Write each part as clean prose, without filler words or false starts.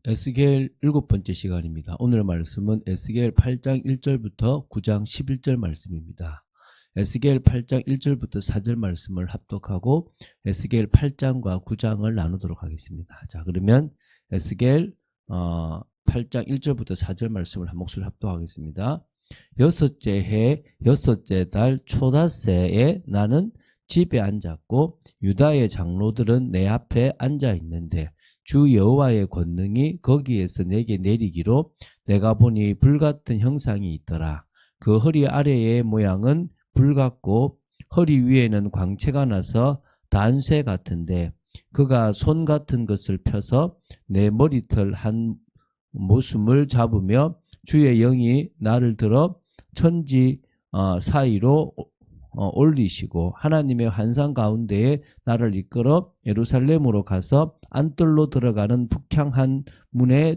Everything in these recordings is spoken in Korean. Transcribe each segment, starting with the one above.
에스겔 7번째 시간입니다. 오늘 말씀은 에스겔 8장 1절부터 9장 11절 말씀입니다. 에스겔 8장 1절부터 4절 말씀을 합독하고 에스겔 8장과 9장을 나누도록 하겠습니다. 자, 그러면 에스겔 8장 1절부터 4절 말씀을 한 목소리 합독하겠습니다. 여섯째 해 여섯째 달 초닷새에 나는 집에 앉았고 유다의 장로들은 내 앞에 앉아 있는데 주 여호와의 권능이 거기에서 내게 내리기로 내가 보니 불같은 형상이 있더라. 그 허리 아래의 모양은 불같고 허리 위에는 광채가 나서 단쇠 같은데 그가 손 같은 것을 펴서 내 머리털 한 모숨을 잡으며 주의 영이 나를 들어 천지 사이로 올리시고 하나님의 환상 가운데에 나를 이끌어 예루살렘으로 가서 안뜰로 들어가는 북향한 문에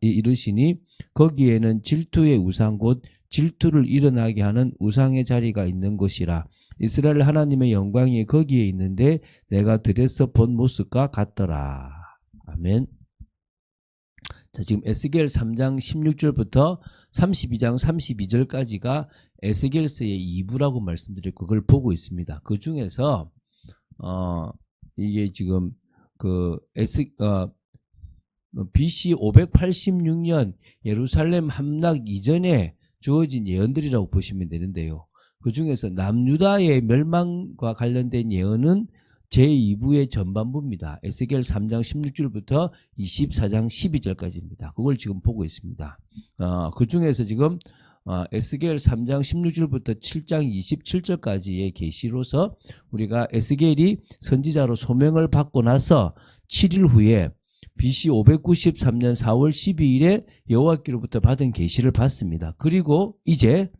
이르시니 거기에는 질투의 우상 곧 질투를 일어나게 하는 우상의 자리가 있는 곳이라. 이스라엘 하나님의 영광이 거기에 있는데 내가 들에서 본 모습과 같더라. 아멘. 자, 지금 에스겔 3장 16절부터 32장 32절까지가 에스겔서의 2부라고 말씀드렸고 그걸 보고 있습니다. 그 중에서 이게 지금 BC 586년 예루살렘 함락 이전에 주어진 예언들이라고 보시면 되는데요. 그 중에서 남유다의 멸망과 관련된 예언은 제2부의 전반부입니다. 에스겔 3장 16절부터 24장 12절까지입니다. 그걸 지금 보고 있습니다. 그 중에서 지금 에스겔 3장 16절부터 7장 27절까지의 계시로서 우리가 에스겔이 선지자로 소명을 받고 나서 7일 후에 BC 593년 4월 12일에 여호와께로부터 받은 계시를 받습니다. 그리고 이제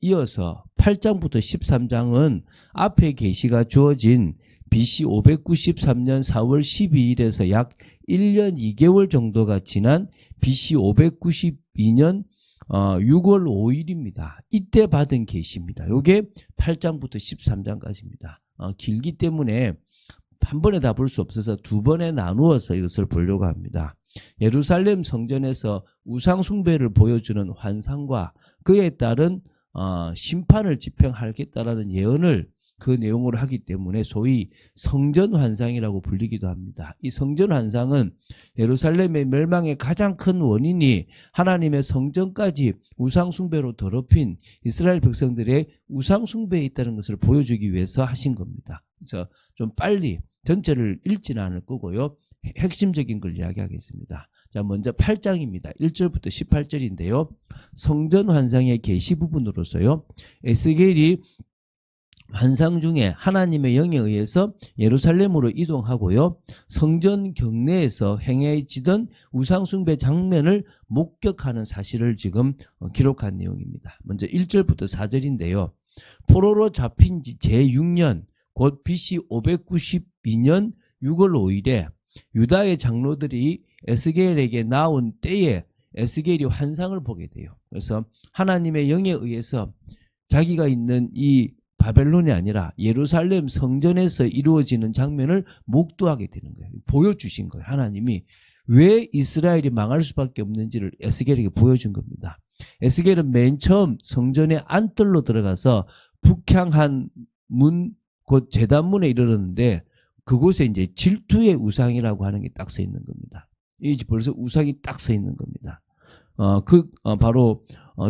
이어서 8장부터 13장은 앞에 계시가 주어진 BC 593년 4월 12일에서 약 1년 2개월 정도가 지난 BC 592년 6월 5일입니다. 이때 받은 계시입니다. 이게 8장부터 13장까지입니다. 길기 때문에 한 번에 다 볼 수 없어서 두 번에 나누어서 이것을 보려고 합니다. 예루살렘 성전에서 우상 숭배를 보여주는 환상과 그에 따른 심판을 집행하겠다라는 예언을 그 내용으로 하기 때문에 소위 성전 환상이라고 불리기도 합니다. 이 성전 환상은 예루살렘의 멸망의 가장 큰 원인이 하나님의 성전까지 우상 숭배로 더럽힌 이스라엘 백성들의 우상 숭배에 있다는 것을 보여주기 위해서 하신 겁니다. 그래서 좀 빨리 전체를 읽지는 않을 거고요. 핵심적인 걸 이야기하겠습니다. 자, 먼저 8장입니다. 1절부터 18절인데요. 성전 환상의 계시 부분으로서요. 에스겔이 환상 중에 하나님의 영에 의해서 예루살렘으로 이동하고요. 성전 경내에서 행해지던 우상숭배 장면을 목격하는 사실을 지금 기록한 내용입니다. 먼저 1절부터 4절인데요. 포로로 잡힌 지 제6년 곧 BC 592년 6월 5일에 유다의 장로들이 에스겔에게 나온 때에 에스겔이 환상을 보게 돼요. 그래서 하나님의 영에 의해서 자기가 있는 이 바벨론이 아니라 예루살렘 성전에서 이루어지는 장면을 목도하게 되는 거예요. 보여주신 거예요. 하나님이 왜 이스라엘이 망할 수밖에 없는지를 에스겔에게 보여준 겁니다. 에스겔은 맨 처음 성전의 안뜰로 들어가서 북향한 문, 곧 제단문에 이르렀는데 그곳에 이제 질투의 우상이라고 하는 게 딱 써 있는 겁니다. 이제 벌써 우상이 딱 써 있는 겁니다. 바로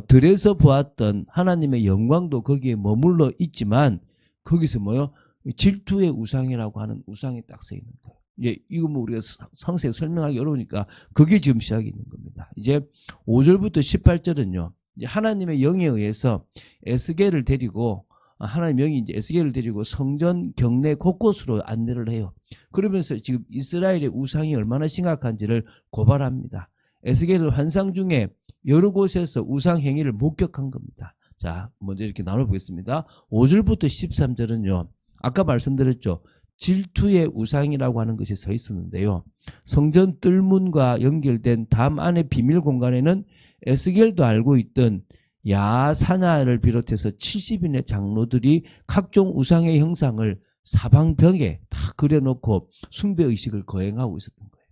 들에서 보았던 하나님의 영광도 거기에 머물러 있지만 거기서 뭐요? 질투의 우상이라고 하는 우상이 딱 써 있는 거예요. 이거 뭐 우리가 상세히 설명하기 어려우니까 그게 지금 시작이 있는 겁니다. 이제 5절부터 18절은요. 이제 하나님의 영에 의해서 에스겔을 데리고 하나님 영이 이제 에스겔을 데리고 성전 경내 곳곳으로 안내를 해요. 그러면서 지금 이스라엘의 우상이 얼마나 심각한지를 고발합니다. 에스겔은 환상 중에 여러 곳에서 우상 행위를 목격한 겁니다. 자, 먼저 이렇게 나눠보겠습니다. 5절부터 13절은요. 아까 말씀드렸죠. 질투의 우상이라고 하는 것이 서 있었는데요. 성전 뜰문과 연결된 담 안의 비밀 공간에는 에스겔도 알고 있던 야사냐를 비롯해서 70인의 장로들이 각종 우상의 형상을 사방벽에 다 그려놓고 숭배의식을 거행하고 있었던 거예요.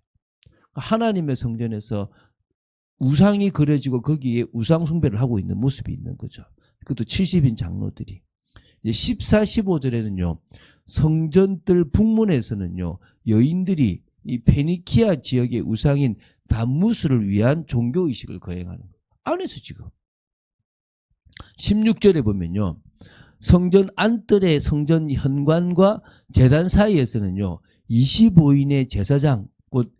하나님의 성전에서 우상이 그려지고 거기에 우상 숭배를 하고 있는 모습이 있는 거죠. 그것도 70인 장로들이. 이제 14, 15절에는요. 성전뜰 북문에서는요. 여인들이 이 페니키아 지역의 우상인 담무스를 위한 종교의식을 거행하는 거예요. 안에서 지금. 16절에 보면요. 성전 안뜰의 성전 현관과 제단 사이에서는요. 25인의 제사장, 곧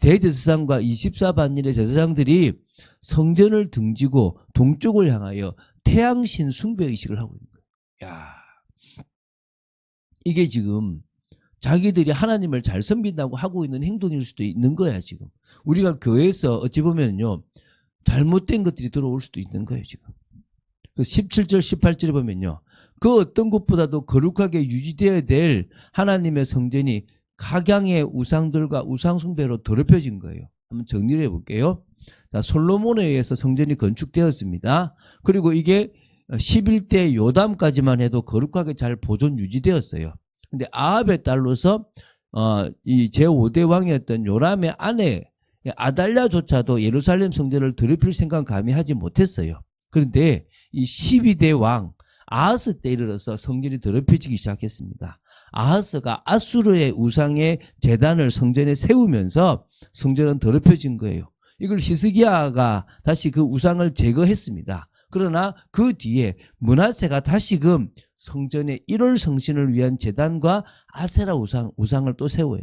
대제사장과 24반일의 제사장들이 성전을 등지고 동쪽을 향하여 태양신 숭배의식을 하고 있는 거예요. 야, 이게 지금 자기들이 하나님을 잘 섬긴다고 하고 있는 행동일 수도 있는 거야 지금. 우리가 교회에서 어찌 보면요 잘못된 것들이 들어올 수도 있는 거예요 지금. 17절 18절에 보면요 그 어떤 것보다도 거룩하게 유지되어야 될 하나님의 성전이 각양의 우상들과 우상 숭배로 더럽혀진 거예요. 한번 정리를 해볼게요. 자, 솔로몬에 의해서 성전이 건축되었습니다. 그리고 이게 11대 요담까지만 해도 거룩하게 잘 보존 유지되었어요. 근데 아합의 딸로서 이 제5대 왕이었던 요람의 아내 아달랴조차도 예루살렘 성전을 더럽힐 생각은 감히 하지 못했어요. 그런데 이 12대 왕 아하스 때 이르러서 성전이 더럽혀지기 시작했습니다. 아하스가 아수르의 우상의 제단을 성전에 세우면서 성전은 더럽혀진 거예요. 이걸 히스기야가 다시 그 우상을 제거했습니다. 그러나 그 뒤에 므낫세가 다시금 성전의 1월 성신을 위한 제단과 아세라 우상을 또 세워요.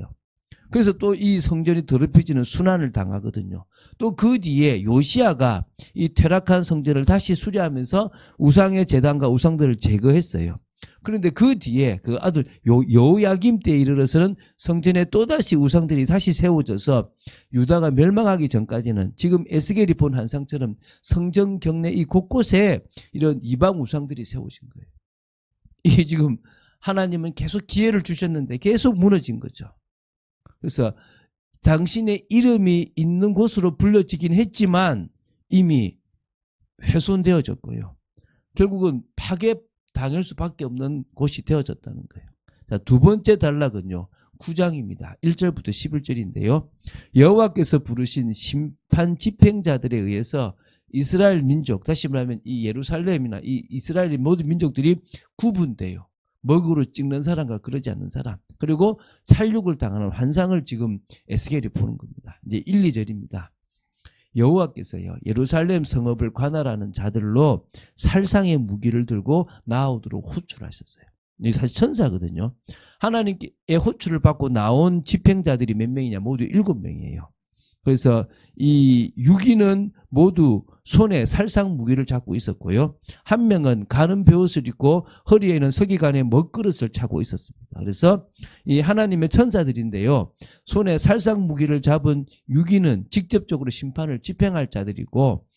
그래서 또 이 성전이 더럽혀지는 순환을 당하거든요. 또 그 뒤에 요시야가 이 퇴락한 성전을 다시 수리하면서 우상의 제단과 우상들을 제거했어요. 그런데 그 뒤에 그 아들 여호야김 때에 이르러서는 성전에 또다시 우상들이 다시 세워져서 유다가 멸망하기 전까지는 지금 에스겔이 본 환상처럼 성전 경내 이 곳곳에 이런 이방 우상들이 세워진 거예요. 이게 지금 하나님은 계속 기회를 주셨는데 계속 무너진 거죠. 그래서 당신의 이름이 있는 곳으로 불려지긴 했지만 이미 훼손되어졌고요. 결국은 파괴당할 수밖에 없는 곳이 되어졌다는 거예요. 자, 두 번째 단락은요. 9장입니다. 1절부터 11절인데요. 여호와께서 부르신 심판 집행자들에 의해서 이스라엘 민족, 다시 말하면 이 예루살렘이나 이 이스라엘의 모든 민족들이 구분돼요. 먹으로 찍는 사람과 그러지 않는 사람. 그리고 살육을 당하는 환상을 지금 에스겔이 보는 겁니다. 이제 1, 2절입니다. 여호와께서요 예루살렘 성읍을 관할하는 자들로 살상의 무기를 들고 나오도록 호출하셨어요. 이게 사실 천사거든요. 하나님의 호출을 받고 나온 집행자들이 몇 명이냐? 모두 7명이에요. 그래서 이 6인은 모두 손에 살상 무기를 잡고 있었고요. 한 명은 가는 베옷을 입고 허리에는 서기관의 먹그릇을 차고 있었습니다. 그래서 이 하나님의 천사들인데요. 손에 살상 무기를 잡은 6인은 직접적으로 심판을 집행할 자들이고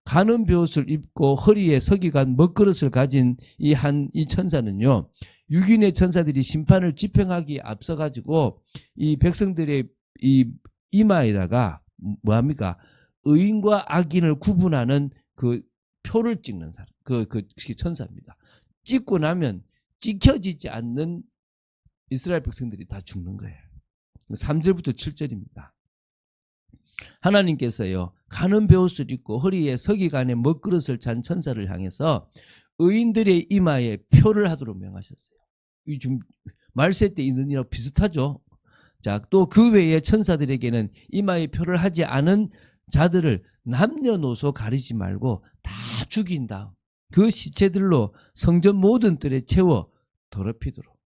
가는 베옷을 입고 허리에 서기관 먹그릇을 가진 이 천사는요. 6인의 천사들이 심판을 집행하기에 앞서 가지고 이 백성들의 이 이마에다가 뭐합니까? 의인과 악인을 구분하는 그 표를 찍는 사람, 그 천사입니다. 찍고 나면 찍혀지지 않는 이스라엘 백성들이 다 죽는 거예요. 3절부터 7절입니다. 하나님께서요 가는 베옷을 입고 허리에 서기관의 먹그릇을 찬 천사를 향해서 의인들의 이마에 표를 하도록 명하셨어요. 이 좀 말세 때 있는 일하고 비슷하죠. 자, 또 그 외에 천사들에게는 이마에 표를 하지 않은 자들을 남녀노소 가리지 말고 다 죽인다. 그 시체들로 성전 모든 뜰에 채워 더럽히도록.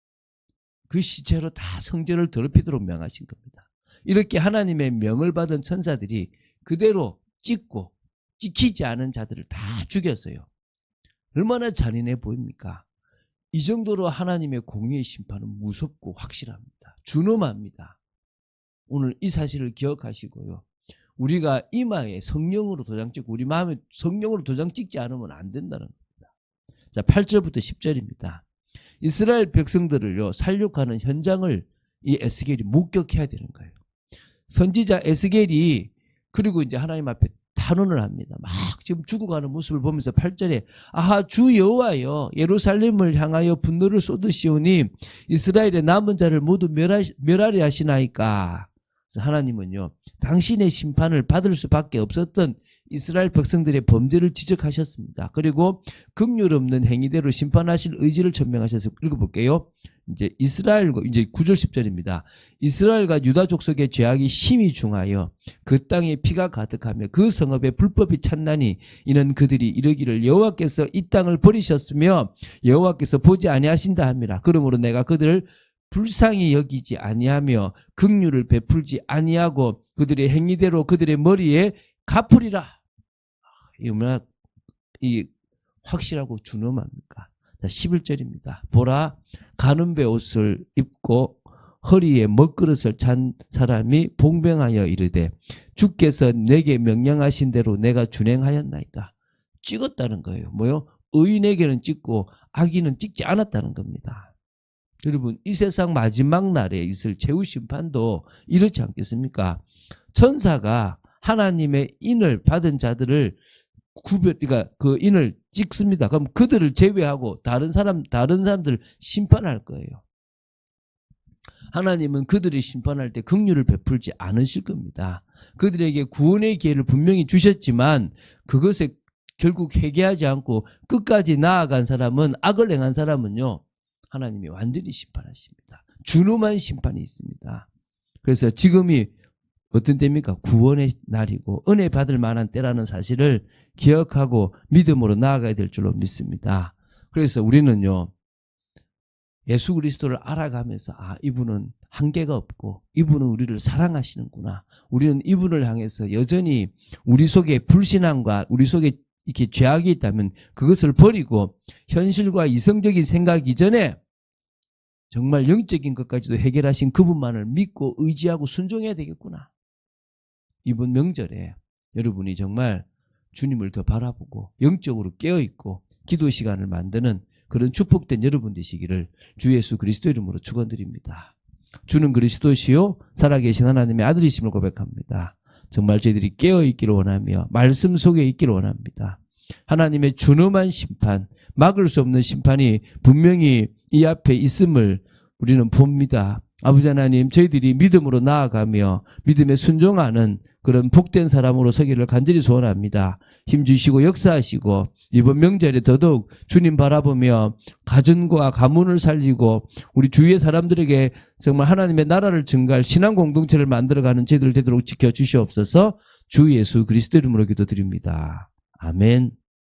그 시체로 다 성전을 더럽히도록 명하신 겁니다. 이렇게 하나님의 명을 받은 천사들이 그대로 찍고 찍히지 않은 자들을 다 죽였어요. 얼마나 잔인해 보입니까? 이 정도로 하나님의 공의의 심판은 무섭고 확실합니다. 준엄합니다. 오늘 이 사실을 기억하시고요. 우리가 이마에 성령으로 도장 찍고 우리 마음에 성령으로 도장 찍지 않으면 안 된다는 겁니다. 자, 8절부터 10절입니다. 이스라엘 백성들을요 살육하는 현장을 이 에스겔이 목격해야 되는 거예요. 선지자 에스겔이 그리고 이제 하나님 앞에 탄원을 합니다. 막 지금 죽어가는 모습을 보면서 8절에 아하 주 여호와여 예루살렘을 향하여 분노를 쏟으시오니 이스라엘의 남은 자를 모두 멸하리 하시나이까. 그래서 하나님은요, 당신의 심판을 받을 수밖에 없었던 이스라엘 백성들의 범죄를 지적하셨습니다. 그리고 긍휼 없는 행위대로 심판하실 의지를 천명하셔서 읽어볼게요. 이제 이스라엘과 이제 9절 10절입니다. 이스라엘과 유다 족속의 죄악이 심히 중하여 그 땅에 피가 가득하며 그 성읍에 불법이 찬나니 이는 그들이 이르기를 여호와께서 이 땅을 버리셨으며 여호와께서 보지 아니하신다 함이라. 그러므로 내가 그들을 불쌍히 여기지 아니하며 긍휼을 베풀지 아니하고 그들의 행위대로 그들의 머리에 갚으리라. 이 얼마나 이 확실하고 준엄합니까? 자, 11절입니다. 보라, 가는배 옷을 입고 허리에 먹그릇을 찬 사람이 봉병하여 이르되 주께서 내게 명령하신 대로 내가 준행하였나이다. 찍었다는 거예요. 뭐요? 의인에게는 찍고 악인은 찍지 않았다는 겁니다. 여러분, 이 세상 마지막 날에 있을 최후 심판도 이렇지 않겠습니까? 천사가 하나님의 인을 받은 자들을 그러니까 그 인을 찍습니다. 그럼 그들을 제외하고 다른 사람들을 심판할 거예요. 하나님은 그들을 심판할 때 긍휼을 베풀지 않으실 겁니다. 그들에게 구원의 기회를 분명히 주셨지만 그것에 결국 회개하지 않고 끝까지 나아간 사람은, 악을 행한 사람은요, 하나님이 완전히 심판하십니다. 준엄한 심판이 있습니다. 그래서 지금이 어떤 때입니까? 구원의 날이고 은혜 받을 만한 때라는 사실을 기억하고 믿음으로 나아가야 될 줄로 믿습니다. 그래서 우리는요, 예수 그리스도를 알아가면서 이분은 한계가 없고 이분은 우리를 사랑하시는구나. 우리는 이분을 향해서 여전히 우리 속에 불신앙과 우리 속에 이렇게 죄악이 있다면 그것을 버리고 현실과 이성적인 생각 이전에 정말 영적인 것까지도 해결하신 그분만을 믿고 의지하고 순종해야 되겠구나. 이번 명절에 여러분이 정말 주님을 더 바라보고 영적으로 깨어있고 기도 시간을 만드는 그런 축복된 여러분 되시기를 주 예수 그리스도 이름으로 축원드립니다. 주는 그리스도시요 살아계신 하나님의 아들이심을 고백합니다. 정말 저희들이 깨어있기를 원하며 말씀 속에 있기를 원합니다. 하나님의 준엄한 심판, 막을 수 없는 심판이 분명히 이 앞에 있음을 우리는 봅니다. 아버지 하나님, 저희들이 믿음으로 나아가며 믿음에 순종하는 그런 복된 사람으로 서기를 간절히 소원합니다. 힘주시고 역사하시고 이번 명절에 더더욱 주님 바라보며 가정과 가문을 살리고 우리 주위의 사람들에게 정말 하나님의 나라를 증가할 신앙 공동체를 만들어가는 저희들 되도록 지켜주시옵소서. 주 예수 그리스도 이름으로 기도드립니다. 아멘.